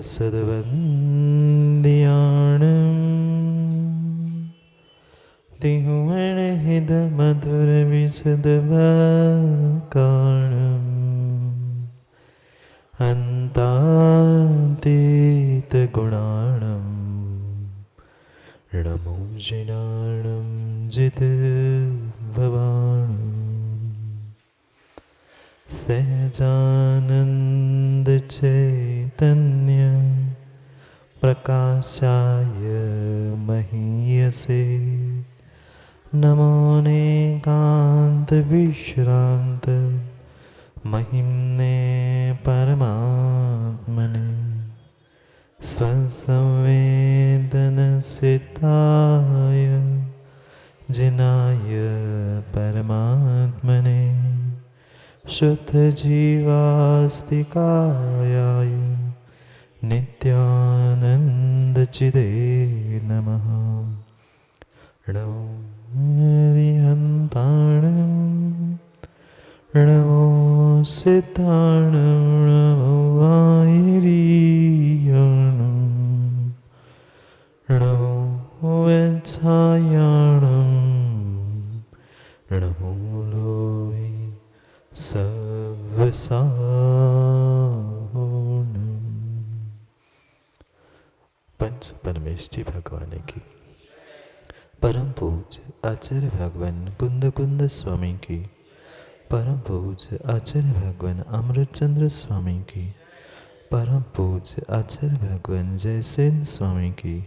सद्वन्द्याणं तिहुर्णहितमधुरविशदवाकाणम् अन्तातीतगुणाणं णमोजिनाणं जितभवाणम् सहजानन्दचैतन्य प्रकाशाय महीयसे नमोऽनेकान्तविश्रान्त महिम्ने परमात्मने स्वसंवेदनसिद्धाय जिनाय परमात्मने शुद्धजीवास्तिकायाय नित्यानन्दचिदे नमः। विहन्ताणं नमो सिद्धाणं नमो वायरीयाणं नमो वत्सायाणं नमो लोहि सवसानम्। पंच परमेष्ठी भगवान की, परम पूज्य आचार्य भगवान कुंद कुंद स्वामी की, परम पूज्य आचार्य भगवान अमृतचंद्र स्वामी की, परम पूज्य आचार्य भगवान जयसेन स्वामी की,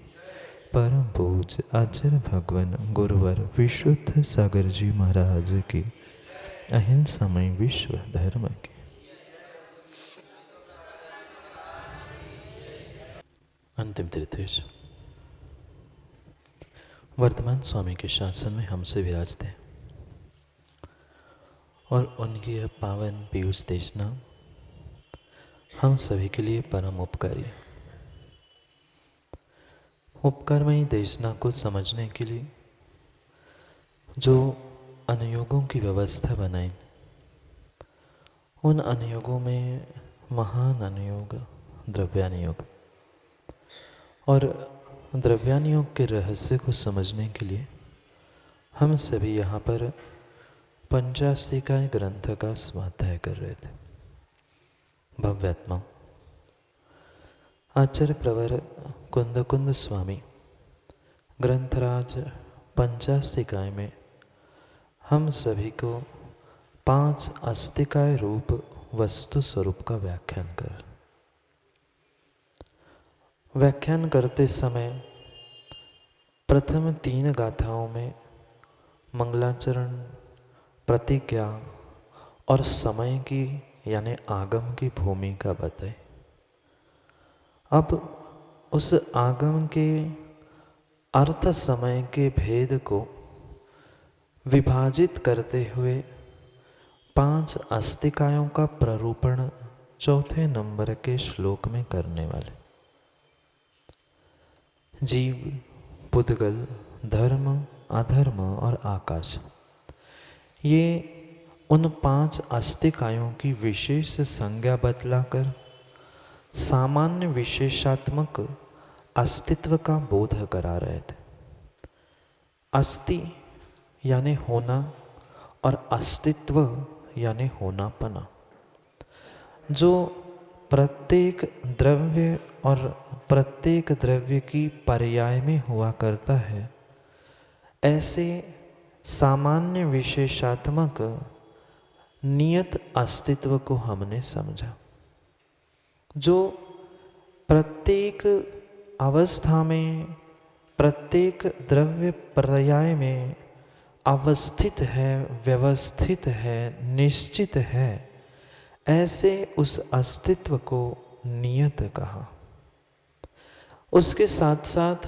परम पूज्य आचार्य भगवान गुरुवर विशुद्ध सागर जी महाराज की, अहिंसामय विश्व धर्म की। अंतिम त्रिदेश वर्तमान स्वामी के शासन में हमसे विराजते हैं और उनकी यह पावन पीयूष देशना हम सभी के लिए परम उपकारी है। उपकारमयी देशना को समझने के लिए जो अनुयोगों की व्यवस्था बनाई, उन अनुयोगों में महान अनुयोग द्रव्यानुयोग, और द्रव्यानुयोग के रहस्य को समझने के लिए हम सभी यहाँ पर पंचास्तिकाय ग्रंथ का स्वाध्याय कर रहे थे। भव्यात्मा आचार्य प्रवर कुंद कुंद स्वामी ग्रंथराज पंचास्तिकाय में हम सभी को 5 अस्तिकाय रूप वस्तु स्वरूप का व्याख्यान करते समय प्रथम 3 गाथाओं में मंगलाचरण, प्रतिज्ञा और समय की यानी आगम की भूमिका बताई। अब उस आगम के अर्थ समय के भेद को विभाजित करते हुए 5 अस्तिकायों का प्ररूपण 4थे नंबर के श्लोक में करने वाले। जीव, पुद्गल, धर्म, अधर्म और आकाश, ये उन 5 अस्तिकायों की विशेष संज्ञा बतलाकर सामान्य विशेषात्मक अस्तित्व का बोध करा रहे थे। अस्ति यानी होना और अस्तित्व यानी होनापना, जो प्रत्येक द्रव्य और प्रत्येक द्रव्य की पर्याय में हुआ करता है, ऐसे सामान्य विशेषात्मक नियत अस्तित्व को हमने समझा, जो प्रत्येक अवस्था में प्रत्येक द्रव्य पर्याय में अवस्थित है, व्यवस्थित है, निश्चित है। ऐसे उस अस्तित्व को नियत कहा। उसके साथ साथ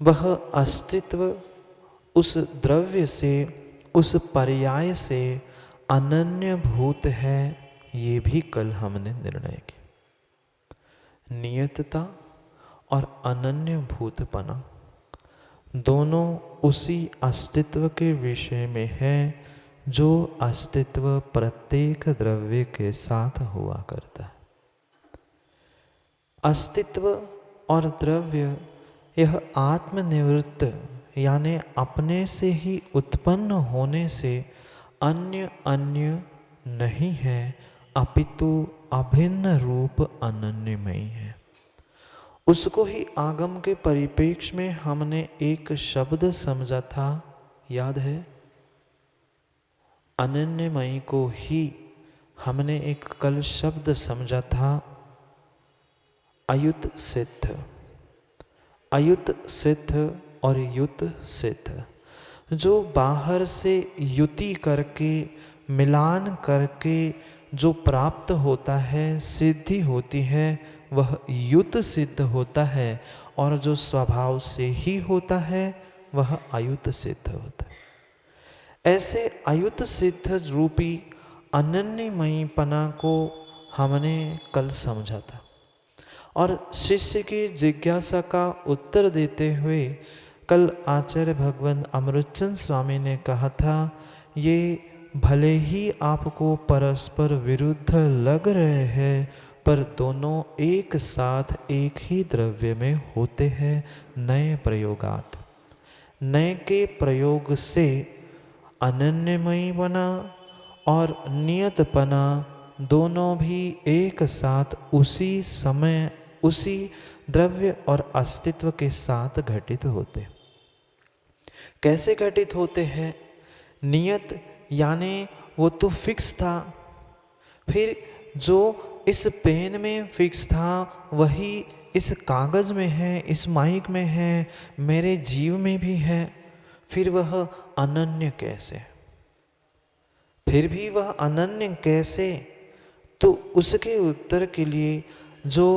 वह अस्तित्व उस द्रव्य से, उस पर्याय से अनन्य भूत है, ये भी कल हमने निर्णय किया। नियतता और अनन्य भूतपना दोनों उसी अस्तित्व के विषय में है, जो अस्तित्व प्रत्येक द्रव्य के साथ हुआ करता है। अस्तित्व और द्रव्य यह आत्मनिवृत्त यानी अपने से ही उत्पन्न होने से अन्य अन्य नहीं है, अपितु अभिन्न रूप अनन्यमयी है। उसको ही आगम के परिप्रेक्ष्य में हमने एक शब्द समझा था, याद है? अनन्यमयी को ही हमने एक कल शब्द समझा था, अयुत सिद्ध। अयुत सिद्ध और युत सिद्ध, जो बाहर से युति करके मिलान करके जो प्राप्त होता है, सिद्धि होती है, वह युत सिद्ध होता है, और जो स्वभाव से ही होता है वह अयुत सिद्ध होता है। ऐसे अयुत सिद्ध रूपी अनन्यमयीपना को हमने कल समझा था, और शिष्य की जिज्ञासा का उत्तर देते हुए कल आचार्य भगवान अमृतचंद स्वामी ने कहा था, ये भले ही आपको परस्पर विरुद्ध लग रहे हैं, पर दोनों एक साथ एक ही द्रव्य में होते हैं। नए प्रयोगात, नए के प्रयोग से अनन्यमयीपना और नियतपना दोनों भी एक साथ उसी समय उसी द्रव्य और अस्तित्व के साथ घटित होते। कैसे घटित होते हैं? नियत यानी वो तो फिक्स था, फिर जो इस पेन में फिक्स था वही इस कागज में है, इस माइक में है, मेरे जीव में भी है, फिर वह अनन्य कैसे? फिर भी वह अनन्य कैसे? तो उसके उत्तर के लिए जो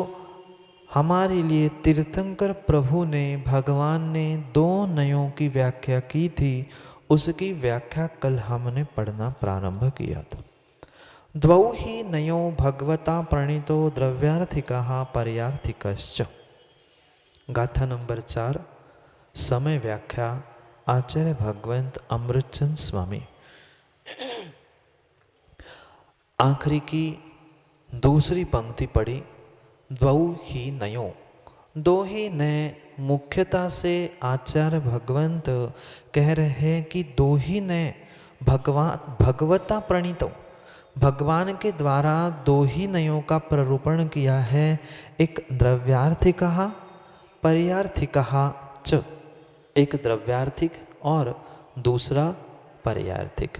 हमारे लिए तीर्थंकर प्रभु ने, भगवान ने दो नयों की व्याख्या की थी, उसकी व्याख्या कल हमने पढ़ना प्रारंभ किया था। द्वौ ही नयो भगवता प्रणीतो द्रव्यार्थिकः पर्यार्थिकश्च। गाथा नंबर 4, समय व्याख्या आचार्य भगवंत अमृतचंद स्वामी। आखिरी की दूसरी पंक्ति पढ़ी, द्वौ ही नयो, दो ही नए। मुख्यता से आचार्य भगवंत कह रहे हैं कि दो ही नए भगवता प्रणीतो, भगवान के द्वारा दो ही नयों का प्ररूपण किया है। एक द्रव्यार्थिकः पर्यार्थिकः च, एक द्रव्यार्थिक और दूसरा पर्यार्थिक।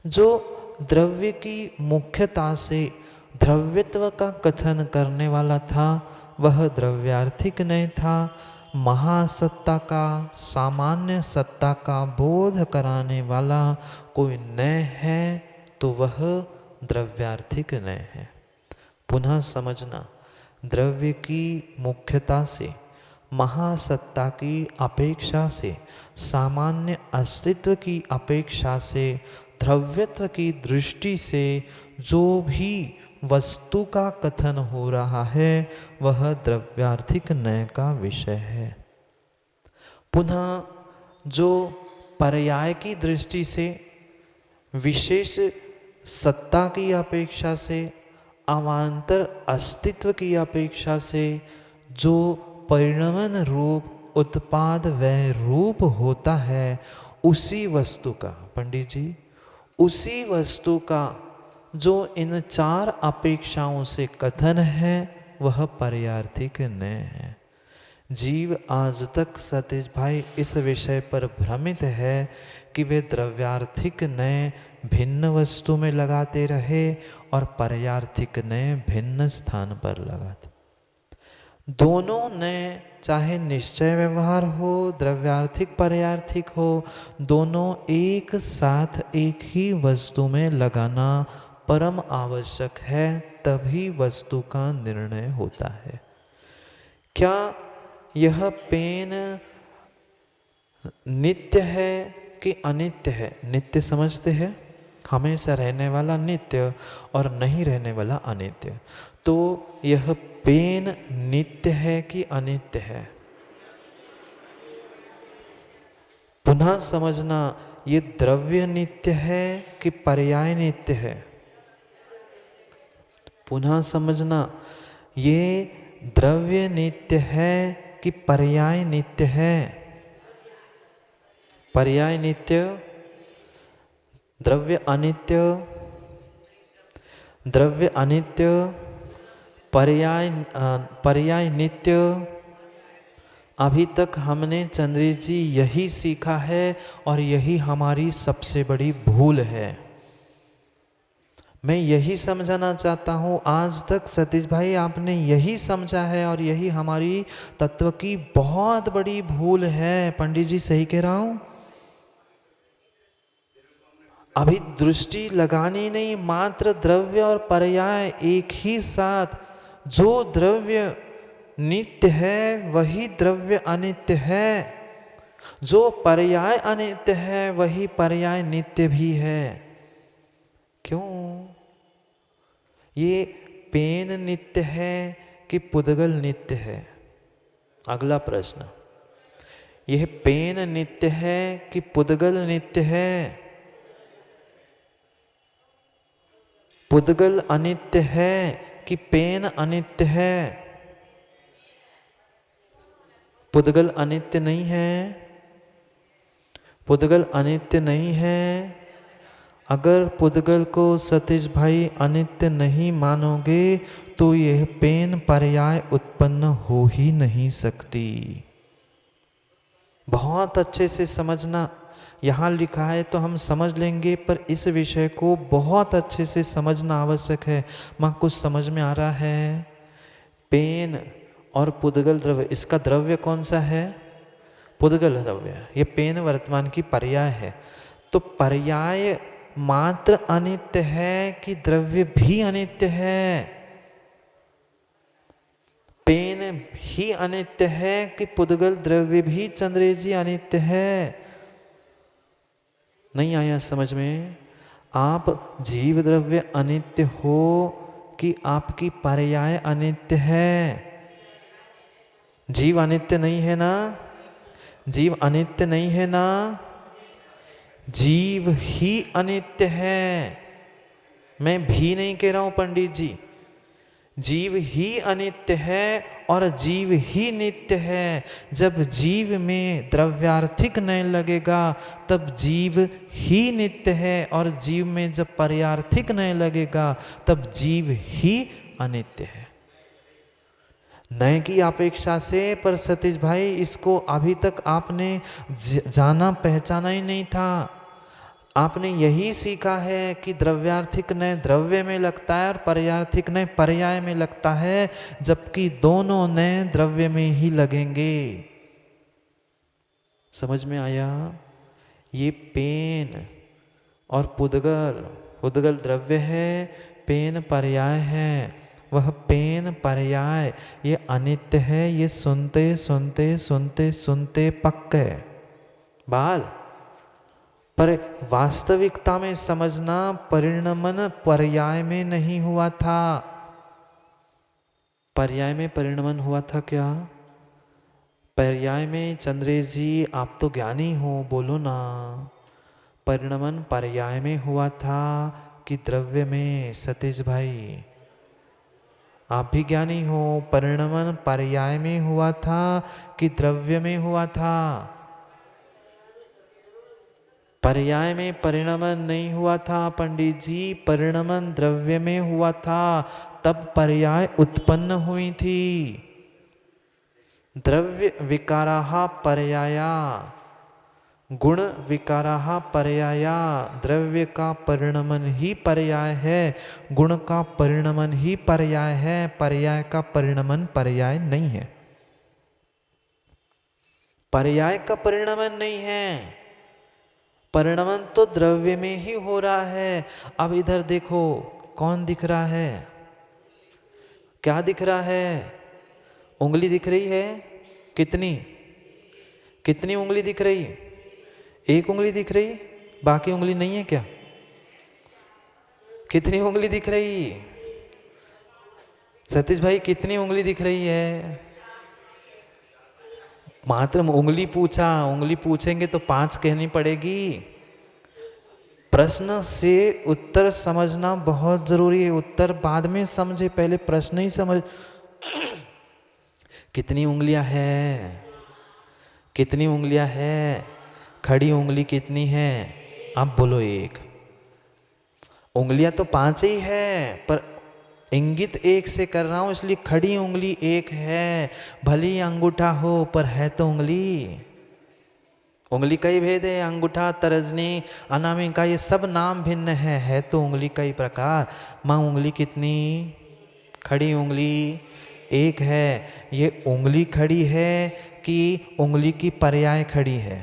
जो द्रव्य की मुख्यता से द्रव्यत्व का कथन करने वाला था वह द्रव्यार्थिक नहीं था। महासत्ता का, सामान्य सत्ता का बोध कराने वाला कोई नय है तो वह द्रव्यार्थिक नय है। पुनः समझना, द्रव्य की मुख्यता से, महासत्ता की अपेक्षा से, सामान्य अस्तित्व की अपेक्षा से, द्रव्यत्व की दृष्टि से जो भी वस्तु का कथन हो रहा है वह द्रव्यार्थिक नय का विषय है। पुनः जो पर्याय की दृष्टि से, विशेष सत्ता की अपेक्षा से, अवान्तर अस्तित्व की अपेक्षा से जो परिणमन रूप उत्पाद व रूप होता है, उसी वस्तु का, पंडित जी, उसी वस्तु का जो इन चार अपेक्षाओं से कथन है वह पर्यार्थिक न है। जीव आज तक सतीश भाई इस विषय पर भ्रमित है कि वे द्रव्यार्थिक नय भिन्न वस्तु में लगाते रहे और पर्यार्थिक नय भिन्न स्थान पर लगाते। दोनों नय, चाहे निश्चय व्यवहार हो, द्रव्यार्थिक पर्यार्थिक हो, दोनों एक साथ एक ही वस्तु में लगाना परम आवश्यक है, तभी वस्तु का निर्णय होता है। क्या यह पेन नित्य है कि अनित्य है? नित्य समझते हैं, हमेशा रहने वाला नित्य और नहीं रहने वाला अनित्य। तो यह पेन नित्य है कि अनित्य है? पुनः समझना, ये द्रव्य नित्य है कि पर्याय नित्य है? पुनः समझना, ये द्रव्य नित्य है कि पर्याय नित्य है? पर्याय नित्य, द्रव्य अनित्य, द्रव्य अनित्य, पर्याय नित्य। अभी तक हमने चंद्र जी यही सीखा है और यही हमारी सबसे बड़ी भूल है। मैं यही समझाना चाहता हूँ, आज तक सतीश भाई आपने यही समझा है और यही हमारी तत्व की बहुत बड़ी भूल है। पंडित जी सही कह रहा हूँ? अभी दृष्टि लगानी नहीं, मात्र द्रव्य और पर्याय एक ही साथ। जो द्रव्य नित्य है वही द्रव्य अनित्य है, जो पर्याय अनित्य है वही पर्याय नित्य भी है। क्यों? ये पेन नित्य है कि पुद्गल नित्य है? अगला प्रश्न, यह पेन नित्य है कि पुद्गल नित्य है? पुद्गल अनित्य है कि पेन अनित्य है? पुद्गल अनित्य नहीं है, पुद्गल अनित्य नहीं है। अगर पुद्गल को सतीश भाई अनित्य नहीं मानोगे तो यह पेन पर्याय उत्पन्न हो ही नहीं सकती। बहुत अच्छे से समझना, यहाँ लिखा है तो हम समझ लेंगे, पर इस विषय को बहुत अच्छे से समझना आवश्यक है। माँ कुछ समझ में आ रहा है? पेन और पुद्गल द्रव्य, इसका द्रव्य कौन सा है? पुद्गल द्रव्य। ये पेन वर्तमान की पर्याय है। तो पर्याय मात्र अनित्य है कि द्रव्य भी अनित्य है? पेन ही अनित्य है कि पुद्गल द्रव्य भी चंद्र जी अनित्य है? नहीं आया समझ में? आप जीव द्रव्य अनित्य हो कि आपकी पर्याय अनित्य है? जीव अनित्य नहीं है ना? जीव अनित्य नहीं है ना? जीव ही अनित्य है। मैं भी नहीं कह रहा हूं पंडित जी, जीव ही अनित्य है और जीव ही नित्य है। जब जीव में द्रव्यार्थिक नहीं लगेगा तब जीव ही नित्य है, और जीव में जब पर्यार्थिक नहीं लगेगा तब जीव ही अनित्य है। नए की अपेक्षा से, पर सतीश भाई इसको अभी तक आपने जाना पहचाना ही नहीं था। आपने यही सीखा है कि द्रव्यार्थिक नय द्रव्य में लगता है और पर्यार्थिक नय पर्याय में लगता है, जबकि दोनों नय द्रव्य में ही लगेंगे। समझ में आया? ये पेन और पुद्गल, पुद्गल द्रव्य है, पेन पर्याय है। वह पेन पर्याय ये अनित्य है, ये सुनते सुनते सुनते सुनते पक गए बाल। पर वास्तविकता में समझना, परिणमन पर्याय में नहीं हुआ था। पर्याय में परिणमन हुआ था क्या? पर्याय में चंद्रेश जी आप तो ज्ञानी हो, बोलो ना। परिणमन पर्याय में हुआ था कि द्रव्य में? सतीश भाई आप भी ज्ञानी हो, परिणमन पर्याय में हुआ था कि द्रव्य में हुआ था? पर्याय में परिणमन नहीं हुआ था पंडित जी, परिणमन द्रव्य में हुआ था, तब पर्याय उत्पन्न हुई थी। द्रव्य विकाराः पर्याया, गुण विकाराः पर्याया। द्रव्य का परिणमन ही पर्याय है, गुण का परिणमन ही पर्याय है, पर्याय का परिणमन पर्याय नहीं है। पर्याय का परिणमन नहीं है, परिणमन तो द्रव्य में ही हो रहा है। अब इधर देखो, कौन दिख रहा है? क्या दिख रहा है? उंगली दिख रही है? कितनी कितनी उंगली दिख रही? एक उंगली दिख रही, बाकी उंगली नहीं है क्या? कितनी उंगली दिख रही? सतीश भाई कितनी उंगली दिख रही है? मात्र उंगली पूछा, उंगली पूछेंगे तो 5 कहनी पड़ेगी। प्रश्न से उत्तर समझना बहुत जरूरी है। उत्तर बाद में समझे, पहले प्रश्न ही समझ। कितनी उंगलियां है? कितनी उंगलियां है? खड़ी उंगली कितनी है? आप बोलो एक। उंगलियां तो 5 ही है, पर इंगित एक से कर रहा हूं, इसलिए खड़ी उंगली एक है। भली अंगूठा हो पर है तो उंगली। उंगली कई भेद है, अंगूठा, तर्जनी, अनामिका, ये सब नाम भिन्न है तो उंगली कई प्रकार। माँ उंगली कितनी? खड़ी उंगली एक है। ये उंगली खड़ी है कि उंगली की पर्याय खड़ी है?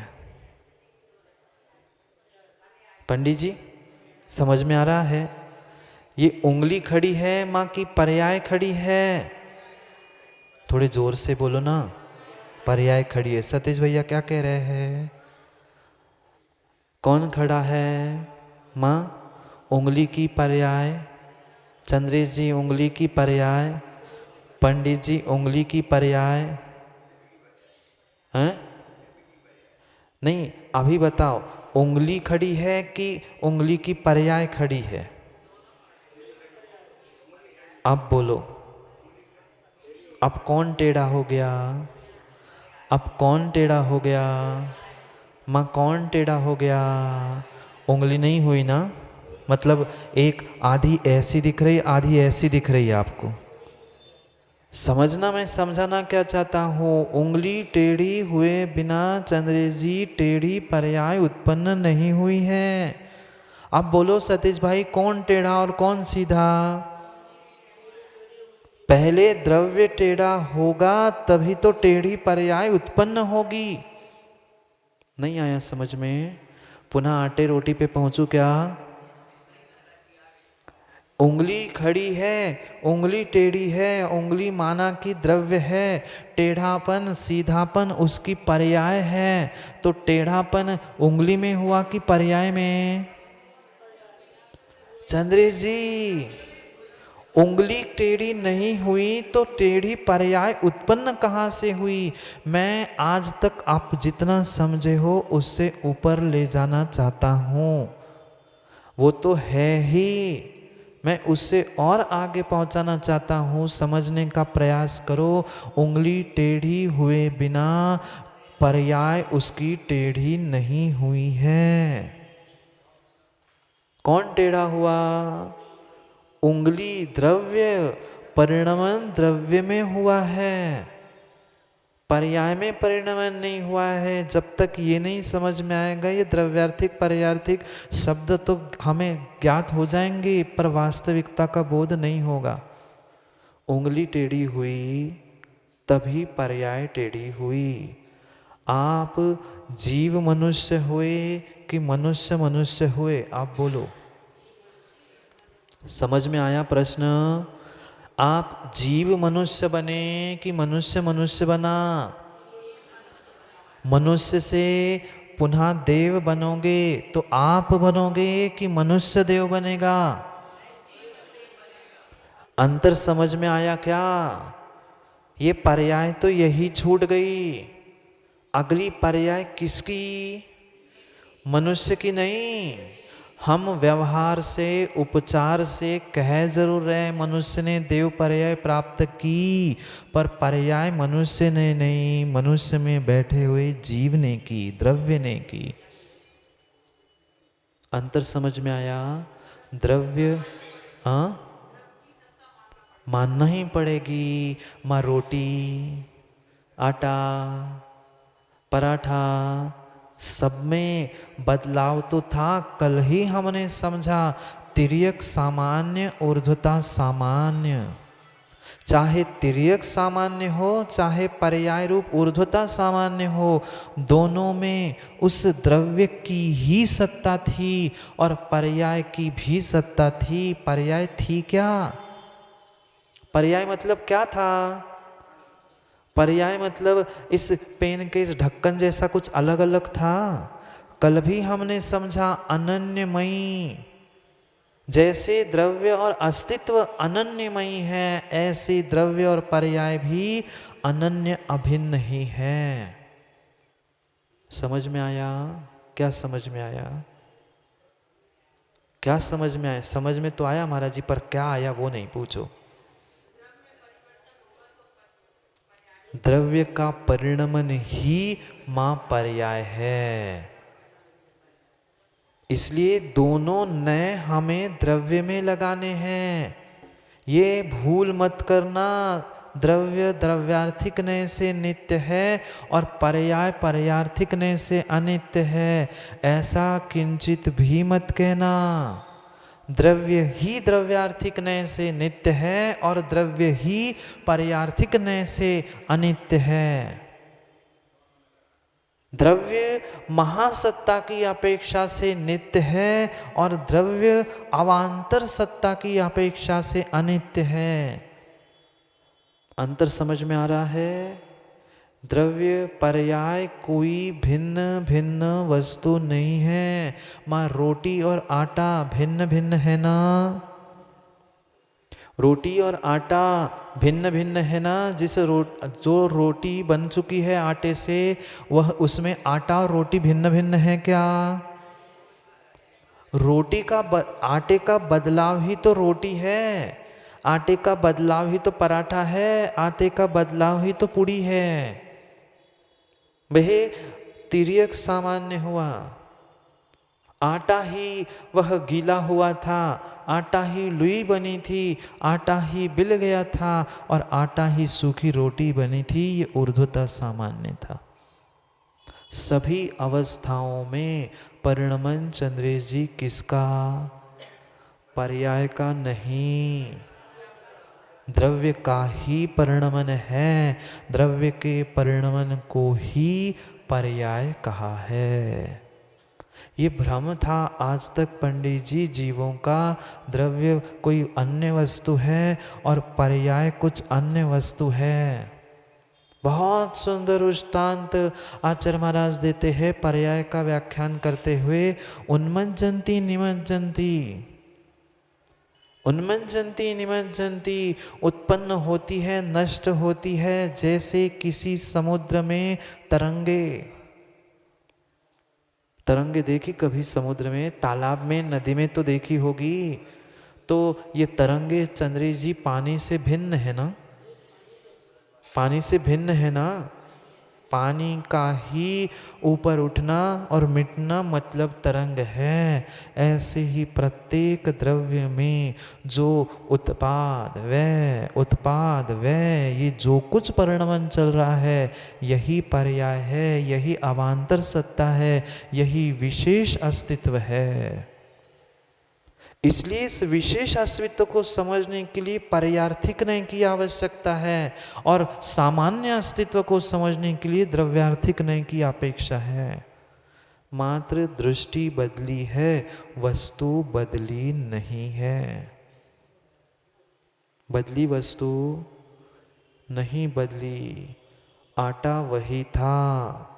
पंडित जी समझ में आ रहा है? ये उंगली खड़ी है माँ की पर्याय खड़ी है? थोड़े जोर से बोलो ना। पर्याय खड़ी है। सतीश भैया क्या कह रहे हैं? कौन खड़ा है? माँ उंगली की पर्याय। चंद्रेश जी उंगली की पर्याय। पंडित जी उंगली की पर्याय हैं? नहीं, अभी बताओ, उंगली खड़ी है कि उंगली की पर्याय खड़ी है? अब बोलो। अब कौन टेढ़ा हो गया? अब कौन टेढ़ा हो गया? माँ कौन टेढ़ा हो गया? उंगली नहीं हुई ना? मतलब एक आधी ऐसी दिख रही, आधी ऐसी दिख रही है आपको। समझना, मैं समझाना क्या चाहता हूँ, उंगली टेढ़ी हुए बिना चंद्रेश जी टेढ़ी पर्याय उत्पन्न नहीं हुई है। अब बोलो सतीश भाई, कौन टेढ़ा और कौन सीधा? पहले द्रव्य टेढ़ा होगा तभी तो टेढ़ी पर्याय उत्पन्न होगी। नहीं आया समझ में? पुनः आटे रोटी पे पहुंचू क्या? उंगली खड़ी है, उंगली टेढ़ी है, उंगली माना कि द्रव्य है। टेढ़ापन सीधापन उसकी पर्याय है। तो टेढ़ापन उंगली में हुआ कि पर्याय में? चंद्रेश जी उंगली टेढ़ी नहीं हुई तो टेढ़ी पर्याय उत्पन्न कहाँ से हुई? मैं आज तक आप जितना समझे हो उससे ऊपर ले जाना चाहता हूँ। वो तो है ही, मैं उससे और आगे पहुंचाना चाहता हूँ। समझने का प्रयास करो। उंगली टेढ़ी हुए बिना पर्याय उसकी टेढ़ी नहीं हुई है। कौन टेढ़ा हुआ? उंगली द्रव्य, परिणमन द्रव्य में हुआ है, पर्याय में परिणमन नहीं हुआ है। जब तक ये नहीं समझ में आएगा, ये द्रव्यार्थिक पर्यार्थिक शब्द तो हमें ज्ञात हो जाएंगे, पर वास्तविकता का बोध नहीं होगा। उंगली टेढ़ी हुई तभी पर्याय टेढ़ी हुई। आप जीव मनुष्य हुए कि मनुष्य मनुष्य हुए? आप बोलो। समझ में आया प्रश्न? आप जीव मनुष्य बने कि मनुष्य मनुष्य बना? मनुष्य से पुनः देव बनोगे तो आप बनोगे कि मनुष्य देव बनेगा? अंतर समझ में आया क्या? ये पर्याय तो यही छूट गई। अगली पर्याय किसकी? मनुष्य की नहीं। हम व्यवहार से उपचार से कह जरूर रहे मनुष्य ने देव पर्याय प्राप्त की, पर पर्याय मनुष्य ने नहीं, मनुष्य में बैठे हुए जीव ने की, द्रव्य ने की। अंतर समझ में आया? द्रव्य मानना ही पड़ेगी। माँ रोटी, आटा, पराठा, सब में बदलाव तो था। कल ही हमने समझा तिर्यक सामान्य, ऊर्ध्वता सामान्य। चाहे तिर्यक सामान्य हो, चाहे पर्याय रूप ऊर्ध्वता सामान्य हो, दोनों में उस द्रव्य की ही सत्ता थी और पर्याय की भी सत्ता थी। पर्याय थी क्या? पर्याय मतलब क्या था? पर्याय मतलब इस पेन के इस ढक्कन जैसा कुछ अलग अलग था। कल भी हमने समझा अनन्यमयी। जैसे द्रव्य और अस्तित्व अनन्यमयी है, ऐसे द्रव्य और पर्याय भी अनन्य अभिन्न ही है। समझ में आया? क्या समझ में आया? क्या समझ में आया? समझ में तो आया महाराज जी, पर क्या आया वो नहीं पूछो। द्रव्य का परिणमन ही मां पर्याय है। इसलिए दोनों नए हमें द्रव्य में लगाने हैं। ये भूल मत करना, द्रव्य द्रव्यार्थिक नय से नित्य है और पर्याय पर्यार्थिक नय से अनित्य है, ऐसा किंचित भी मत कहना। द्रव्य ही द्रव्यार्थिक नय से नित्य है और द्रव्य ही पर्यार्थिक नय से अनित्य है। द्रव्य महासत्ता की अपेक्षा से नित्य है और द्रव्य अवांतर सत्ता की अपेक्षा से अनित्य है। अंतर समझ में आ रहा है? द्रव्य पर्याय कोई भिन्न भिन्न वस्तु नहीं है। मां रोटी और आटा भिन्न भिन्न है ना? रोटी और आटा भिन्न भिन्न है ना? जो रोटी बन चुकी है आटे से, वह उसमें आटा और रोटी भिन्न भिन्न है क्या? आटे का बदलाव ही तो रोटी है, आटे का बदलाव ही तो पराठा है, आटे का बदलाव ही तो पूड़ी है। वह तिर्यक सामान्य हुआ। आटा ही वह गीला हुआ था, आटा ही लुई बनी थी, आटा ही बिल गया था और आटा ही सूखी रोटी बनी थी। ये ऊर्ध्वता सामान्य था। सभी अवस्थाओं में परिणमन चंद्रेश जी किसका? पर्याय का नहीं, द्रव्य का ही परिणमन है। द्रव्य के परिणमन को ही पर्याय कहा है। ये भ्रम था आज तक पंडित जी जीवों का। द्रव्य कोई अन्य वस्तु है और पर्याय कुछ अन्य वस्तु है। बहुत सुंदर दृष्टांत आचार्य महाराज देते हैं पर्याय का व्याख्यान करते हुए। उन्मज्जन्ति निमज्जन्ति, उन्मज्जन्ति निमज्जन्ति, उत्पन्न होती है नष्ट होती है, जैसे किसी समुद्र में तरंगे। तरंगे देखी कभी समुद्र में? तालाब में, नदी में तो देखी होगी। तो ये तरंगे चंद्रेश जी पानी से भिन्न है ना? पानी से भिन्न है ना? पानी का ही ऊपर उठना और मिटना मतलब तरंग है। ऐसे ही प्रत्येक द्रव्य में जो उत्पाद व्यय ये जो कुछ परिणमन चल रहा है, यही पर्याय है, यही अवांतर सत्ता है, यही विशेष अस्तित्व है। इसलिए इस विशेष अस्तित्व को समझने के लिए पर्यार्थिक नय की आवश्यकता है और सामान्य अस्तित्व को समझने के लिए द्रव्यार्थिक नय की अपेक्षा है। मात्र दृष्टि बदली है, वस्तु बदली नहीं है। बदली वस्तु नहीं बदली। आटा वही था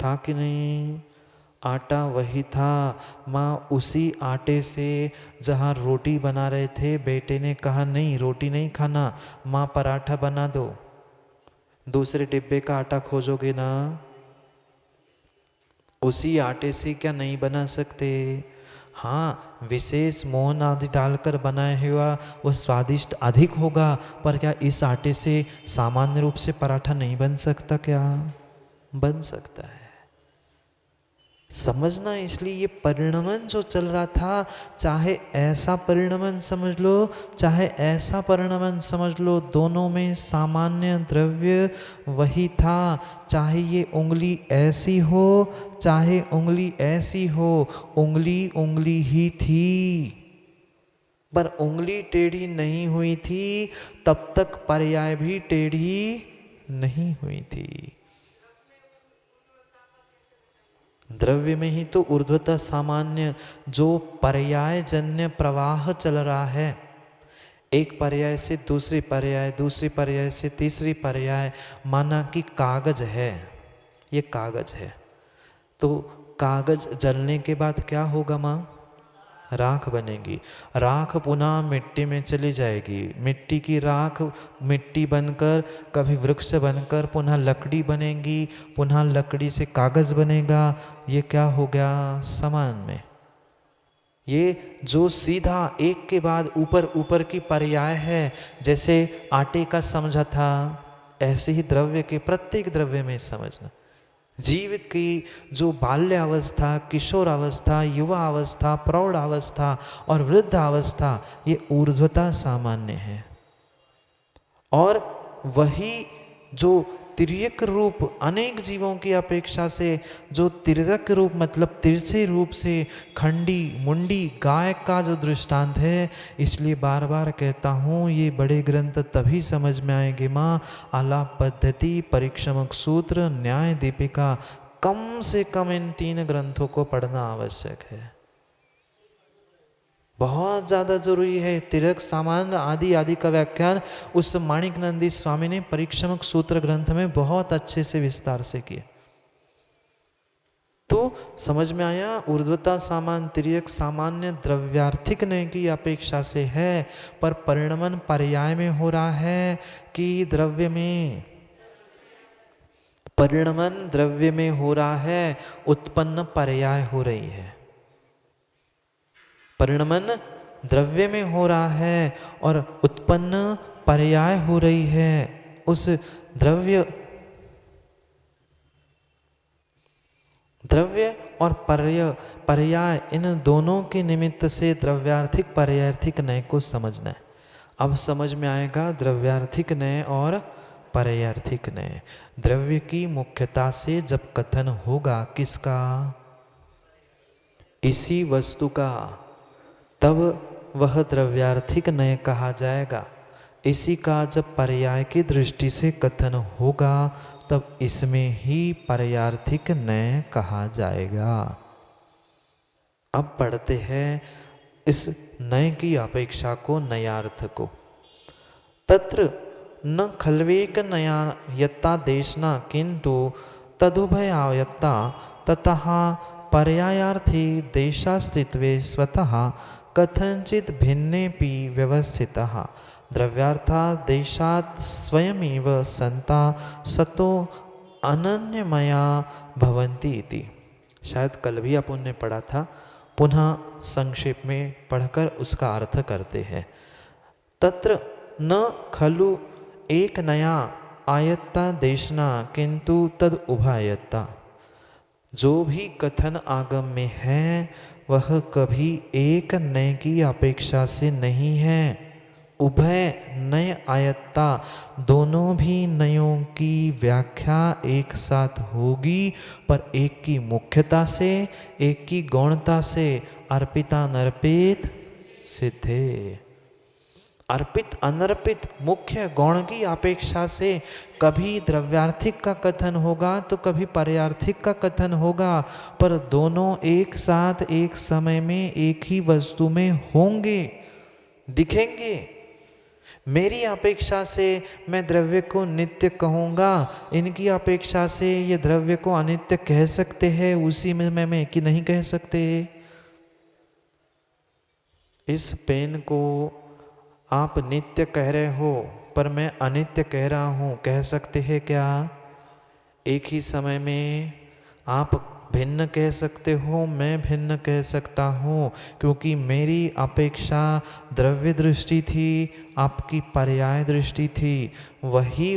कि नहीं? आटा वही था। माँ उसी आटे से जहाँ रोटी बना रहे थे, बेटे ने कहा नहीं रोटी नहीं खाना, माँ पराठा बना दो। दूसरे डिब्बे का आटा खोजोगे ना? उसी आटे से क्या नहीं बना सकते? हाँ, विशेष मोहन आदि डालकर बनाया हुआ वह स्वादिष्ट अधिक होगा, पर क्या इस आटे से सामान्य रूप से पराठा नहीं बन सकता? क्या बन सकता है। समझना, इसलिए ये परिणमन जो चल रहा था, चाहे ऐसा परिणमन समझ लो चाहे ऐसा परिणमन समझ लो, दोनों में सामान्य द्रव्य वही था। चाहे ये उंगली ऐसी हो चाहे उंगली ऐसी हो, उंगली उंगली ही थी। पर उंगली टेढ़ी नहीं हुई थी तब तक पर्याय भी टेढ़ी नहीं हुई थी। द्रव्य में ही तो ऊर्ध्वता सामान्य जो पर्याय जन्य प्रवाह चल रहा है, एक पर्याय से दूसरी पर्याय, दूसरी पर्याय से तीसरी पर्याय। माना कि कागज है, ये कागज है, तो कागज जलने के बाद क्या होगा माँ? राख बनेगी। राख पुनः मिट्टी में चली जाएगी। मिट्टी की राख मिट्टी बनकर कभी वृक्ष बनकर पुनः लकड़ी बनेगी, पुनः लकड़ी से कागज बनेगा। ये क्या हो गया? समान में ये जो सीधा एक के बाद ऊपर ऊपर की पर्याय है, जैसे आटे का समझा था, ऐसे ही द्रव्य के प्रत्येक द्रव्य में समझना। जीव की जो बाल्यावस्था, किशोरावस्था, युवा अवस्था, प्रौढ़ अवस्था और वृद्ध अवस्था, ये ऊर्ध्वता सामान्य है। और वही जो तिर्यक रूप अनेक जीवों की अपेक्षा से, जो तिर्यक रूप मतलब तिरछे रूप से खंडी मुंडी गाय का जो दृष्टांत है, इसलिए बार बार कहता हूँ ये बड़े ग्रंथ तभी समझ में आएंगे माँ, आलाप पद्धति, परीक्षमक सूत्र, न्याय दीपिका, कम से कम इन 3 ग्रंथों को पढ़ना आवश्यक है, बहुत ज़्यादा जरूरी है। तिरक सामान्य आदि आदि का व्याख्यान उस माणिकनंदी स्वामी ने परीक्षमक सूत्र ग्रंथ में बहुत अच्छे से विस्तार से किया। तो समझ में आया, ऊर्ध्वता सामान्य तिर्यक सामान्य द्रव्यार्थिक नय की अपेक्षा से है, पर परिणमन पर्याय में हो रहा है कि द्रव्य में? परिणमन द्रव्य में हो रहा है, उत्पन्न पर्याय हो रही है। परिणमन द्रव्य में हो रहा है और उत्पन्न पर्याय हो रही है। उस द्रव्य और पर्याय इन दोनों के निमित्त से द्रव्यार्थिक पर्यार्थिक नय को समझना है। अब समझ में आएगा द्रव्यार्थिक नय और पर्यार्थिक नय। द्रव्य की मुख्यता से जब कथन होगा किसका? इसी वस्तु का, तब वह द्रव्यार्थिक नय कहा जाएगा। इसी का जब पर्याय की दृष्टि से कथन होगा तब इसमें ही पर्यार्थिक नय कहा जाएगा। अब पढ़ते हैं इस नय की अपेक्षा को, नयार्थ को। तत्र न खल्वेक नया यत्ता देशना किंतु तदुभयायत्ता ततः पर्यायार्थी देशास्तित्वे स्वतः कथंचित भिन्नेपि व्यवस्थितः द्रव्यार्था देशात् स्वयमेव संता सतो अनन्यमया भवन्ति इति। शायद कल भी अपन ने पढ़ा था, पुनः संक्षेप में पढ़कर उसका अर्थ करते हैं। तत्र न खलु एक नया आयत्ता देशना किंतु तद उभायत्ता। जो भी कथन आगम में है वह कभी एक नय की अपेक्षा से नहीं है। उभय नय आयत्ता, दोनों भी नयों की व्याख्या एक साथ होगी, पर एक की मुख्यता से, एक की गौणता से। अर्पिता नर्पित सिद्धे। अर्पित अनर्पित मुख्य गौण की अपेक्षा से कभी द्रव्यार्थिक का कथन होगा तो कभी पर्यार्थिक का कथन होगा, पर दोनों एक साथ एक समय में एक ही वस्तु में होंगे, दिखेंगे। मेरी अपेक्षा से मैं द्रव्य को नित्य कहूँगा, इनकी अपेक्षा से ये द्रव्य को अनित्य कह सकते हैं उसी में मैं कि नहीं कह सकते। इस पेन को आप नित्य कह रहे हो पर मैं अनित्य कह रहा हूँ, कह सकते हैं क्या? एक ही समय में आप भिन्न कह सकते हो, मैं भिन्न कह सकता हूँ, क्योंकि मेरी अपेक्षा द्रव्य दृष्टि थी, आपकी पर्याय दृष्टि थी। वही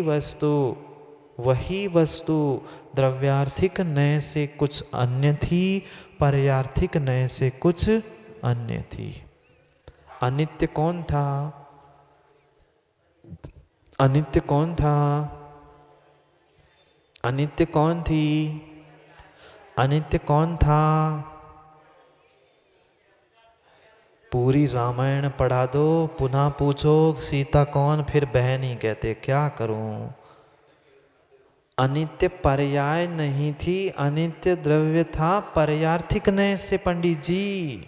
वस्तु द्रव्यार्थिक नय से कुछ अन्य थी, पर्यार्थिक नय से कुछ अन्य थी। अनित्य कौन था? अनित्य कौन था? अनित्य कौन थी? अनित्य कौन था? पूरी रामायण पढ़ा दो, पुनः पूछो सीता कौन, फिर बहन ही कहते, क्या करूं? अनित्य पर्याय नहीं थी, अनित्य द्रव्य था पर्यार्थिक नय से पंडित जी।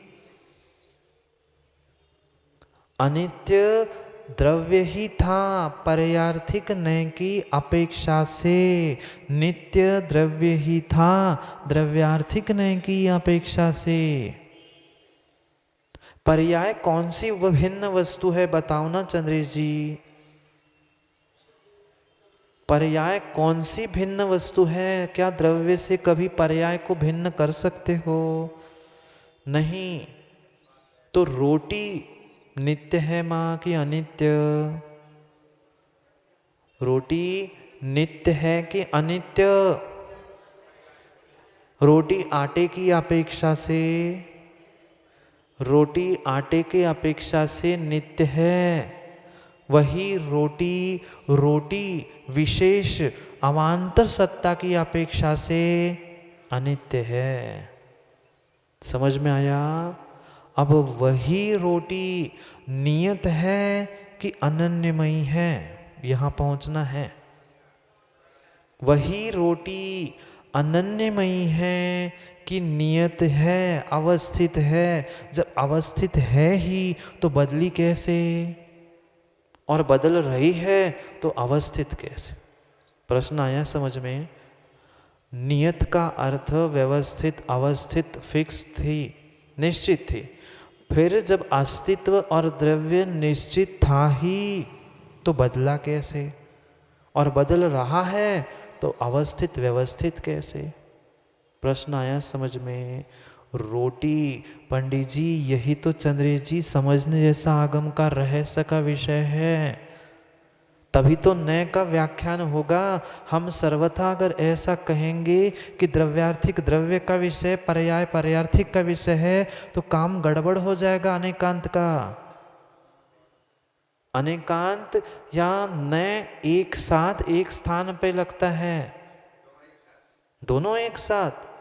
अनित्य द्रव्य ही था पर्यार्थिक नय की अपेक्षा से, नित्य द्रव्य ही था द्रव्यार्थिक नय की अपेक्षा से। पर्याय कौन सी विभिन्न वस्तु है बताओ ना चंद्रेश जी? पर्याय कौन सी भिन्न वस्तु है? क्या द्रव्य से कभी पर्याय को भिन्न कर सकते हो? नहीं। तो रोटी नित्य है माँ की अनित्य? रोटी नित्य है कि अनित्य? रोटी आटे की अपेक्षा से, रोटी आटे के अपेक्षा से नित्य है। वही रोटी, रोटी विशेष अवान्तर सत्ता की अपेक्षा से अनित्य है। समझ में आया? अब वही रोटी नियत है कि अनन्यमयी है, यहां पहुंचना है। वही रोटी अनन्यमयी है कि नियत है, अवस्थित है? जब अवस्थित है ही तो बदली कैसे? और बदल रही है तो अवस्थित कैसे? प्रश्न आया समझ में? नियत का अर्थ व्यवस्थित, अवस्थित, फिक्स थी, निश्चित थी। फिर जब अस्तित्व और द्रव्य निश्चित था ही तो बदला कैसे? और बदल रहा है तो अवस्थित व्यवस्थित कैसे? प्रश्न आया समझ में? रोटी पंडित जी यही तो चंद्रेश जी समझने जैसा आगम का रहस्य का विषय है। तभी तो नए का व्याख्यान होगा। हम सर्वथा अगर ऐसा कहेंगे कि द्रव्यार्थिक द्रव्य का विषय, पर्याय पर्यार्थिक का विषय है, तो काम गड़बड़ हो जाएगा अनेकांत का। अनेकांत या नए एक साथ एक स्थान पे लगता है, दोनों एक साथ।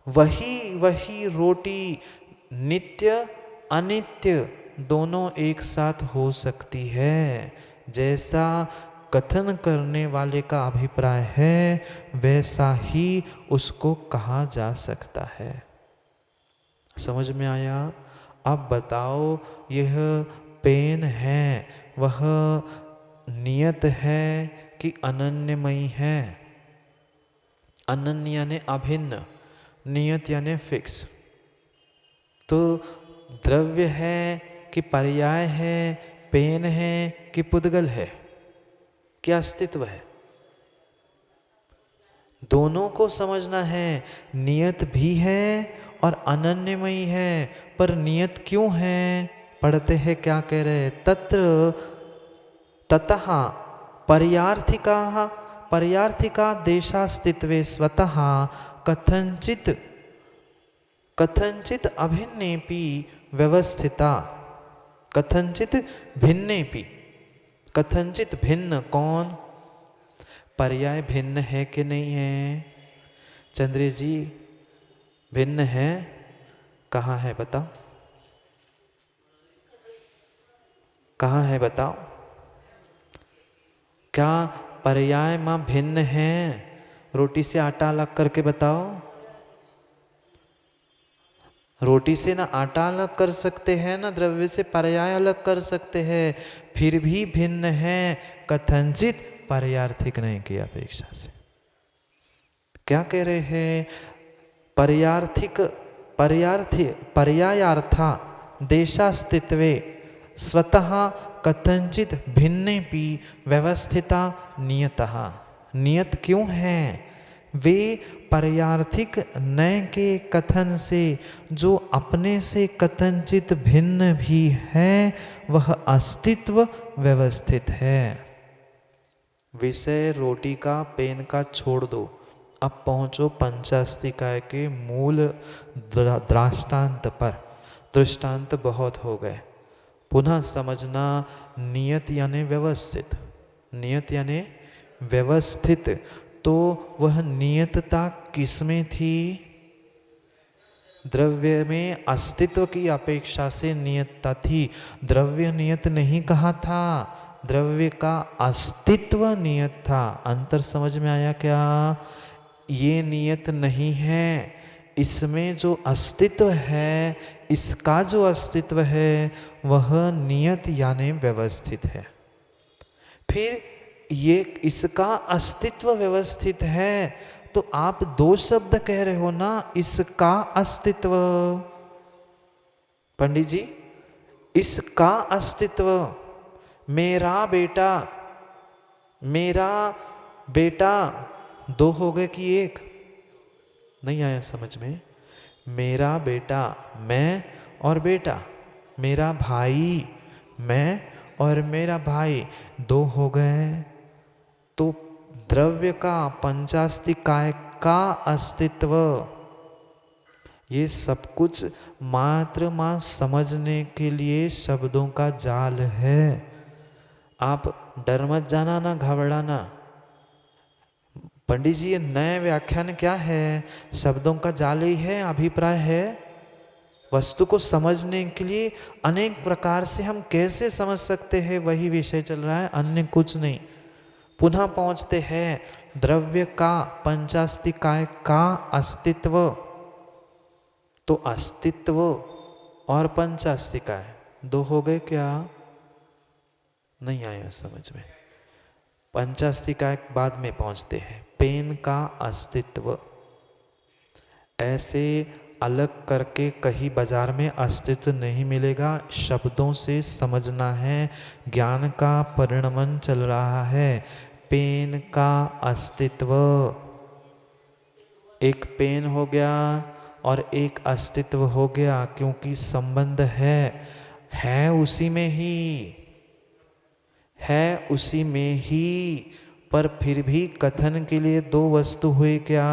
वही रोटी नित्य अनित्य दोनों एक साथ हो सकती है, जैसा कथन करने वाले का अभिप्राय है वैसा ही उसको कहा जा सकता है। समझ में आया? अब बताओ, यह पेन है वह नियत है कि अनन्यमयी है? अनन्य यानी अभिन्न, नियत यानी फिक्स। तो द्रव्य है कि पर्याय है, पेन है कि पुद्गल है, क्या अस्तित्व है? दोनों को समझना है। नियत भी है और अनन्यमयी है। पर नियत क्यों है? पढ़ते हैं क्या कह रहे? तत्र ततः पर्यार्थिका, पर्यार्थिका देशास्तित्वे स्वतः कथंचित कथंचित अभिन्नेपि व्यवस्थिता। कथंचित भिन्नेपि, कथंचित भिन्न कौन? पर्याय भिन्न है कि नहीं है? चंद्रेश जी भिन्न है, कहाँ है बताओ? कहाँ है बताओ? क्या पर्याय माँ भिन्न है? रोटी से आटा अलग करके बताओ। रोटी से ना आटा अलग कर सकते हैं, ना द्रव्य से पर्याय अलग कर सकते हैं, फिर भी भिन्न है, कथंचित पर्यार्थिक नहीं की अपेक्षा से। क्या कह रहे हैं? पर्यार्थिक पर्यायार्था देशास्तित्वे स्वतः कथंचित भिन्नेपि व्यवस्थिता नियतः। नियत क्यों है? वे पर्यार्थिक नय के कथन से जो अपने से कथंचित भिन्न भी है वह अस्तित्व व्यवस्थित है। विषय रोटी का, पेन का छोड़ दो, अब पहुंचो पंचास्तिकाय के मूल दृष्टांत पर। दृष्टांत बहुत हो गए, पुनः समझना। नियत यानी व्यवस्थित, नियत यानी व्यवस्थित। तो वह नियतता किसमें थी? द्रव्य में अस्तित्व की अपेक्षा से नियतता थी। द्रव्य नियत नहीं कहा था, द्रव्य का अस्तित्व नियत था। अंतर समझ में आया क्या? ये नियत नहीं है, इसमें जो अस्तित्व है, इसका जो अस्तित्व है वह नियत यानी व्यवस्थित है। फिर ये इसका अस्तित्व व्यवस्थित है तो आप दो शब्द कह रहे हो ना, इसका अस्तित्व। पंडित जी इसका अस्तित्व, मेरा बेटा, मेरा बेटा, दो हो गए कि एक? नहीं आया समझ में? मेरा बेटा, मैं और बेटा, मेरा भाई, मैं और मेरा भाई, दो हो गए। तो द्रव्य का, पंचास्तिकाय का अस्तित्व, ये सब कुछ मात्र मां समझने के लिए शब्दों का जाल है। आप डर मत जाना, ना घबराना। पंडित जी ये नए व्याख्यान क्या है? शब्दों का जाल ही है, अभिप्राय है। वस्तु को समझने के लिए अनेक प्रकार से हम कैसे समझ सकते हैं, वही विषय चल रहा है, अन्य कुछ नहीं। पुनः पहुंचते हैं द्रव्य का, पंचास्तिकाय का अस्तित्व। तो अस्तित्व और पंचास्तिकाय दो हो गए क्या? नहीं आया समझ में। पंचास्तिकाय बाद में पहुंचते हैं। पेन का अस्तित्व, ऐसे अलग करके कहीं बाजार में अस्तित्व नहीं मिलेगा, शब्दों से समझना है। ज्ञान का परिणमन चल रहा है। पेन का अस्तित्व, एक पेन हो गया और एक अस्तित्व हो गया, क्योंकि संबंध है उसी में ही, है उसी में ही। पर फिर भी कथन के लिए दो वस्तु हुई क्या?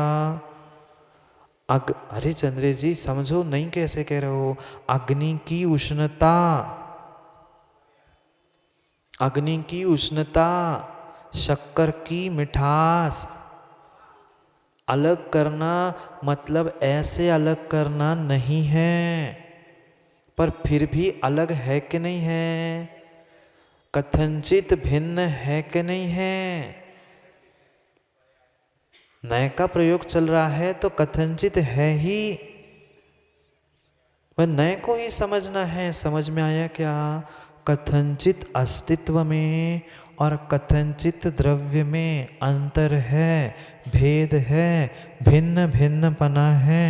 अरे चंद्रे जी समझो, नहीं कैसे कह रहे हो? अग्नि की उष्णता, अग्नि की उष्णता, शक्कर की मिठास। अलग करना मतलब ऐसे अलग करना नहीं है, पर फिर भी अलग है कि नहीं है? कथनचित भिन्न है कि नहीं है? नए का प्रयोग चल रहा है तो कथनचित है ही, वह नए को ही समझना है। समझ में आया क्या? कथनचित अस्तित्व में और कथनचित द्रव्य में अंतर है, भेद है, भिन्न भिन्नपना है।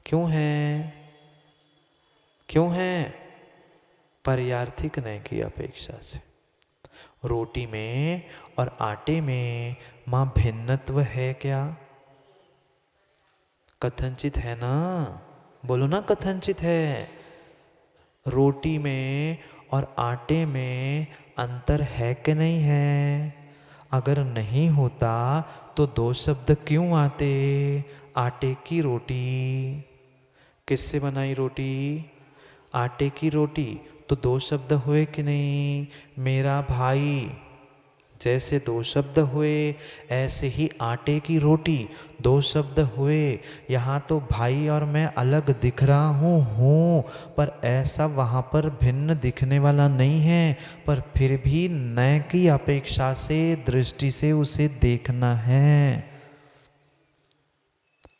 क्यों है? क्यों है? पर्यार्थिक नए की अपेक्षा से। रोटी में और आटे में मां भिन्नत्व है क्या? कथनचित है ना, बोलो ना, कथनचित है। रोटी में और आटे में अंतर है कि नहीं है? अगर नहीं होता तो दो शब्द क्यों आते? आटे की रोटी, किससे बनाई रोटी? आटे की रोटी, तो दो शब्द हुए कि नहीं? मेरा भाई, जैसे दो शब्द हुए ऐसे ही आटे की रोटी दो शब्द हुए। यहाँ तो भाई और मैं अलग दिख रहा हूँ, पर ऐसा वहाँ पर भिन्न दिखने वाला नहीं है। पर फिर भी नए की अपेक्षा से, दृष्टि से उसे देखना है।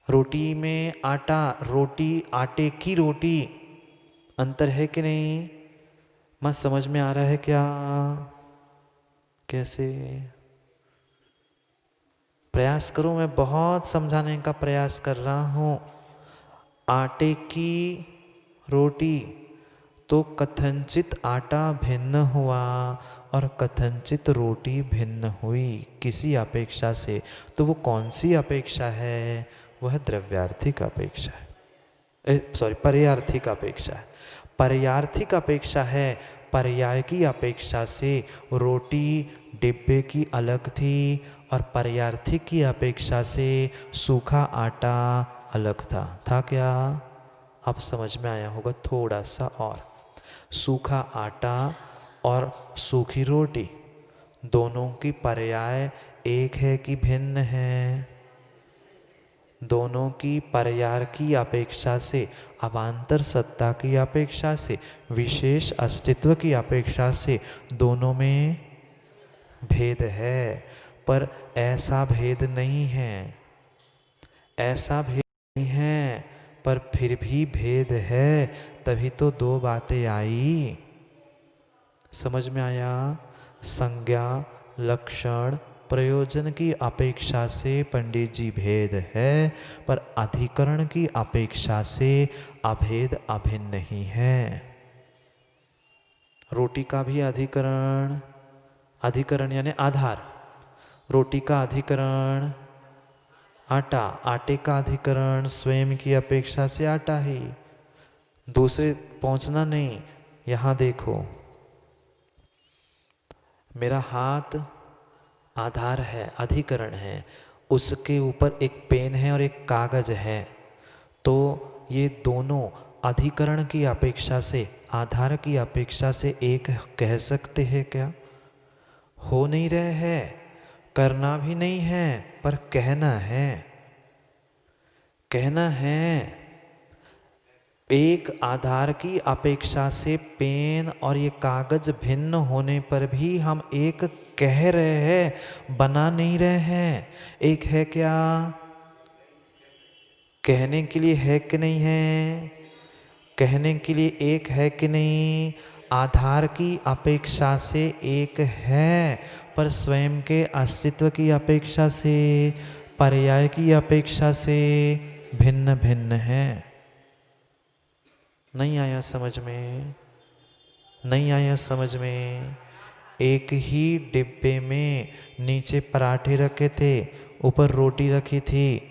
रोटी में आटा, रोटी, आटे की रोटी, अंतर है कि नहीं? मत समझ में आ रहा है क्या? कैसे? प्रयास करो, मैं बहुत समझाने का प्रयास कर रहा हूँ। आटे की रोटी तो कथनचित आटा भिन्न हुआ और कथनचित रोटी भिन्न हुई किसी अपेक्षा से। तो वो कौन सी अपेक्षा है? वह द्रव्यार्थिक अपेक्षा है, पर्यार्थिक अपेक्षा है। पर्यार्थिक अपेक्षा है। पर्याय की अपेक्षा से रोटी डिब्बे की अलग थी और पर्यार्थिक की अपेक्षा से सूखा आटा अलग था क्या? अब समझ में आया होगा थोड़ा सा और। सूखा आटा और सूखी रोटी दोनों की पर्याय एक है कि भिन्न है? दोनों की पर्याय की अपेक्षा से, अवान्तर सत्ता की अपेक्षा से, विशेष अस्तित्व की अपेक्षा से दोनों में भेद है। पर ऐसा भेद नहीं है, ऐसा भेद नहीं है, पर फिर भी भेद है। तभी तो दो बातें आई। समझ में आया? संज्ञा, लक्षण, प्रयोजन की अपेक्षा से पंडित जी भेद है, पर अधिकरण की अपेक्षा से अभेद अभिन्न नहीं है। रोटी का भी अधिकरण, अधिकरण यानी आधार। रोटी का अधिकरण आटा, आटे का अधिकरण स्वयं की अपेक्षा से आटा ही, दूसरे पहुंचना नहीं। यहाँ देखो, मेरा हाथ आधार है, अधिकरण है, उसके ऊपर एक पेन है और एक कागज है, तो ये दोनों अधिकरण की अपेक्षा से, आधार की अपेक्षा से एक कह सकते हैं क्या? हो नहीं रहे हैं, करना भी नहीं है, पर कहना है, कहना है। एक आधार की अपेक्षा से पेन और ये कागज भिन्न होने पर भी हम एक कह रहे हैं, बना नहीं रहे हैं। एक है क्या? कहने के लिए है कि नहीं है? कहने के लिए एक है कि नहीं? आधार की अपेक्षा से एक है, पर स्वयं के अस्तित्व की अपेक्षा से, पर्याय की अपेक्षा से भिन्न भिन्न है। नहीं आया समझ में? नहीं आया समझ में? एक ही डिब्बे में नीचे पराठे रखे थे, ऊपर रोटी रखी थी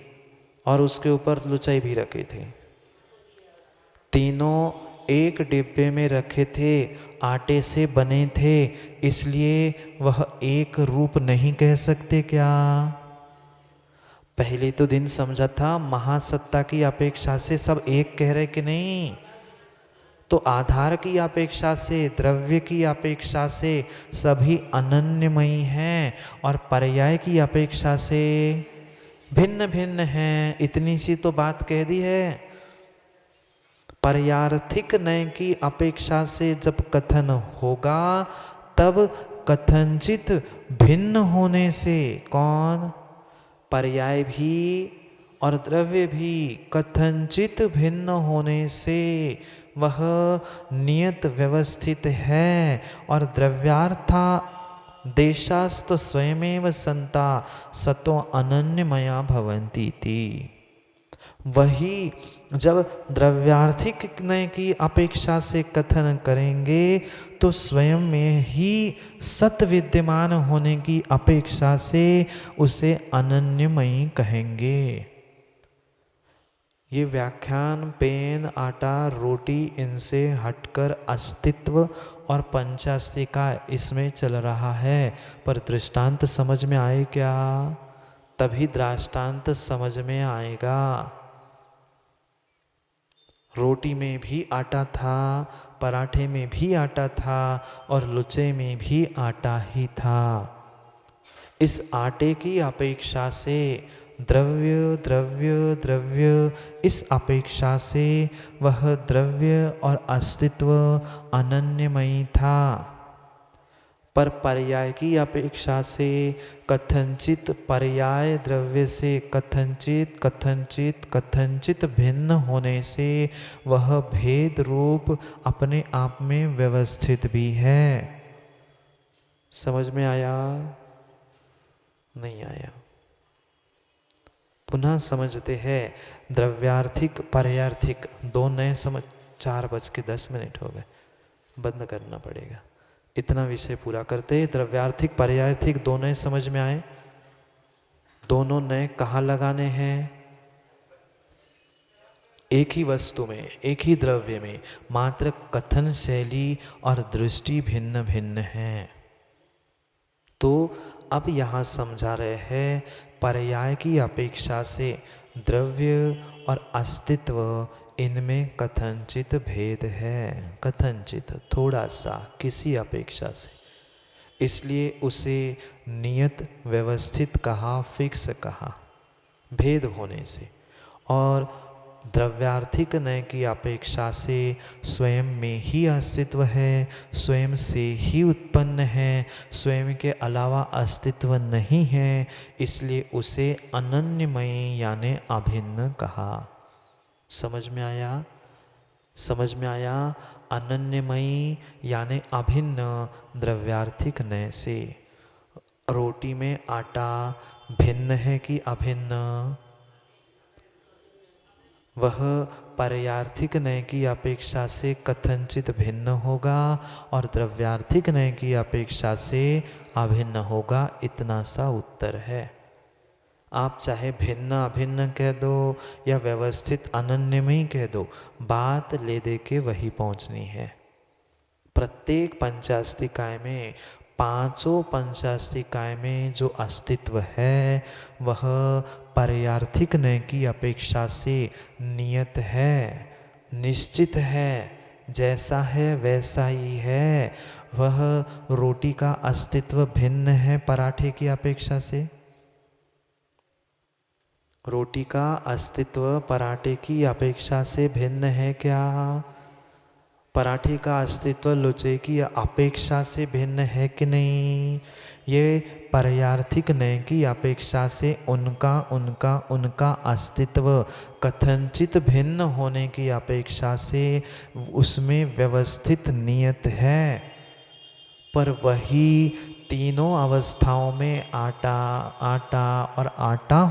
और उसके ऊपर लुचाई भी रखी थी। तीनों एक डिब्बे में रखे थे, आटे से बने थे, इसलिए वह एक रूप नहीं कह सकते क्या? पहले तो दिन समझा था महासत्ता की अपेक्षा से सब एक कह रहे कि नहीं, तो आधार की अपेक्षा से, द्रव्य की अपेक्षा से सभी अनन्यमयी हैं और पर्याय की अपेक्षा से भिन्न भिन्न हैं। इतनी सी तो बात कह दी है। पर्यार्थिक नय की अपेक्षा से जब कथन होगा, तब कथनचित भिन्न होने से, कौन? पर्याय भी और द्रव्य भी कथनचित भिन्न होने से वह नियत व्यवस्थित है, और द्रव्यार्था देशास्त स्वयमेव संता सतो अनन्यमया भवन्ति थी। वही जब द्रव्यार्थिक नय की अपेक्षा से कथन करेंगे तो स्वयं में ही सत विद्यमान होने की अपेक्षा से उसे अनन्यमयी कहेंगे। ये व्याख्यान पेन, आटा, रोटी इनसे हटकर अस्तित्व और पंचास्तिका इसमें चल रहा है, पर दृष्टांत समझ में आए क्या? तभी दृष्टांत समझ में आएगा। रोटी में भी आटा था, पराठे में भी आटा था और लुचे में भी आटा ही था। इस आटे की अपेक्षा से द्रव्य द्रव्य द्रव्य, इस अपेक्षा से वह द्रव्य और अस्तित्व अनन्यमयी था, पर पर्याय की अपेक्षा से कथनचित पर्याय द्रव्य से कथनचित कथनचित कथनचित भिन्न होने से वह भेद रूप अपने आप में व्यवस्थित भी है। समझ में आया? नहीं आया? पुनः समझते हैं। द्रव्यार्थिक पर्यार्थिक दो नए समझ। 4:10 हो गए, बंद करना पड़ेगा। इतना विषय पूरा करते। द्रव्यार्थिक पर्यार्थिक दो नए समझ में आए। दोनों नए कहाँ लगाने हैं? एक ही वस्तु में, एक ही द्रव्य में, मात्र कथन शैली और दृष्टि भिन्न भिन्न है। तो अब यहाँ समझा रहे हैं पर्याय की अपेक्षा से द्रव्य और अस्तित्व इनमें कथनचित भेद है। कथनचित, थोड़ा सा, किसी अपेक्षा से, इसलिए उसे नियत व्यवस्थित कहा, फिक्स कहा, भेद होने से। और द्रव्यार्थिक नय की अपेक्षा से स्वयं में ही अस्तित्व है, स्वयं से ही उत्पन्न है, स्वयं के अलावा अस्तित्व नहीं है, इसलिए उसे अनन्यमयी यानी अभिन्न कहा। समझ में आया? समझ में आया? अनन्यमयी यानी अभिन्न द्रव्यार्थिक नय से। रोटी में आटा भिन्न है कि अभिन्न? वह पर्यार्थिक नय की अपेक्षा से कथनचित भिन्न होगा और द्रव्यार्थिक नय की अपेक्षा से अभिन्न होगा। इतना सा उत्तर है। आप चाहे भिन्न अभिन्न कह दो या व्यवस्थित अनन्यमयी कह दो, बात ले दे के वही पहुंचनी है। प्रत्येक पंचास्तिकाय में पांचों पंचास्तिकाएं में जो अस्तित्व है वह पर्यार्थिक नय की अपेक्षा से नियत है, निश्चित है, जैसा है वैसा ही है। वह रोटी का अस्तित्व भिन्न है पराठे की अपेक्षा से। रोटी का अस्तित्व पराठे की अपेक्षा से भिन्न है क्या? पराठे का अस्तित्व लुचे की अपेक्षा से भिन्न है कि नहीं? ये पर्यार्थिक नय की अपेक्षा से उनका अस्तित्व कथनचित भिन्न होने की अपेक्षा से उसमें व्यवस्थित नियत है। पर वही तीनों अवस्थाओं में आटा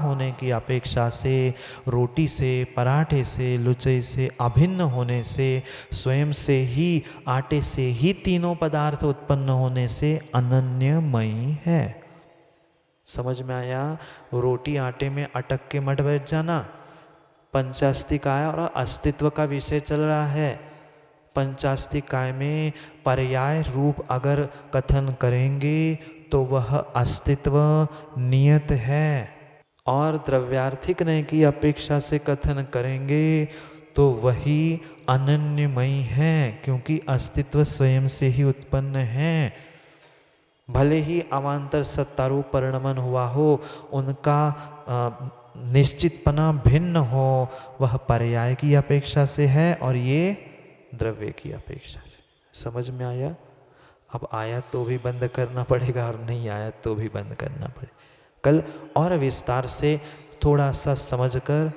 होने की अपेक्षा से, रोटी से, पराठे से, लुचे से अभिन्न होने से, स्वयं से ही आटे से ही तीनों पदार्थ उत्पन्न होने से अनन्यमयी है। समझ में आया? रोटी आटे में अटक के मत बैठ जाना। पंचास्तिकाय और अस्तित्व का विषय चल रहा है। पंचास्तिकाय में पर्याय रूप अगर कथन करेंगे तो वह अस्तित्व नियत है, और द्रव्यार्थिक नय की अपेक्षा से कथन करेंगे तो वही अनन्यमयी है, क्योंकि अस्तित्व स्वयं से ही उत्पन्न है। भले ही अवान्तर सत्तारूप परिणमन हुआ हो, उनका निश्चितपना भिन्न हो, वह पर्याय की अपेक्षा से है और ये द्रव्य की अपेक्षा से। समझ में आया? अब आया तो भी बंद करना पड़ेगा और नहीं आया तो भी बंद करना पड़ेगा। कल और विस्तार से थोड़ा सा समझकर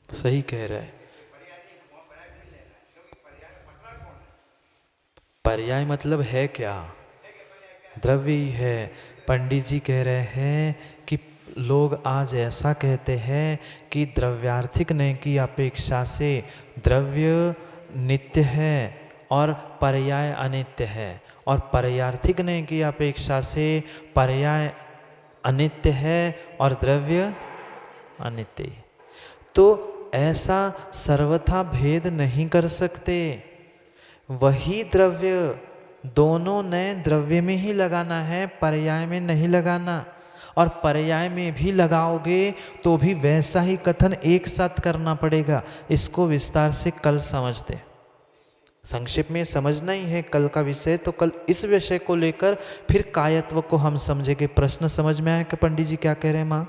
सही कह रहा है। पर्याय मतलब है क्या? द्रव्य ही है। पंडित जी कह रहे हैं कि लोग आज ऐसा कहते हैं कि द्रव्यार्थिक नय की अपेक्षा से द्रव्य नित्य है और पर्याय अनित्य है, और पर्यार्थिक नय की अपेक्षा से पर्याय अनित्य है और द्रव्य अनित्य है। तो ऐसा सर्वथा भेद नहीं कर सकते। वही द्रव्य, दोनों नए द्रव्य में ही लगाना है, पर्याय में नहीं लगाना। और पर्याय में भी लगाओगे तो भी वैसा ही कथन एक साथ करना पड़ेगा। इसको विस्तार से कल समझते। संक्षेप में समझना ही है कल का विषय, तो कल इस विषय को लेकर फिर कायत्व को हम समझेंगे। प्रश्न समझ में आया कि पंडित जी क्या कह रहे हैं? माँ,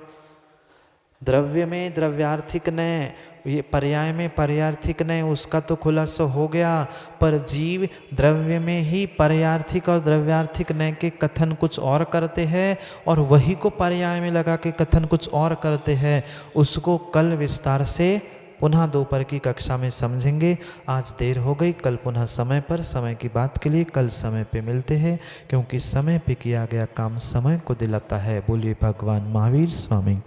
द्रव्य में द्रव्यार्थिक नय, ये पर्याय में पर्यार्थिक नय, उसका तो खुलासा हो गया। पर जीव द्रव्य में ही पर्यार्थिक और द्रव्यार्थिक नय के कथन कुछ और करते हैं और वही को पर्याय में लगा के कथन कुछ और करते हैं। उसको कल विस्तार से पुनः दोपहर की कक्षा में समझेंगे। आज देर हो गई, कल पुनः समय पर, समय की बात के लिए कल समय पे मिलते हैं, क्योंकि समय पे किया गया काम समय को दिलाता है। बोलिए भगवान महावीर स्वामी की।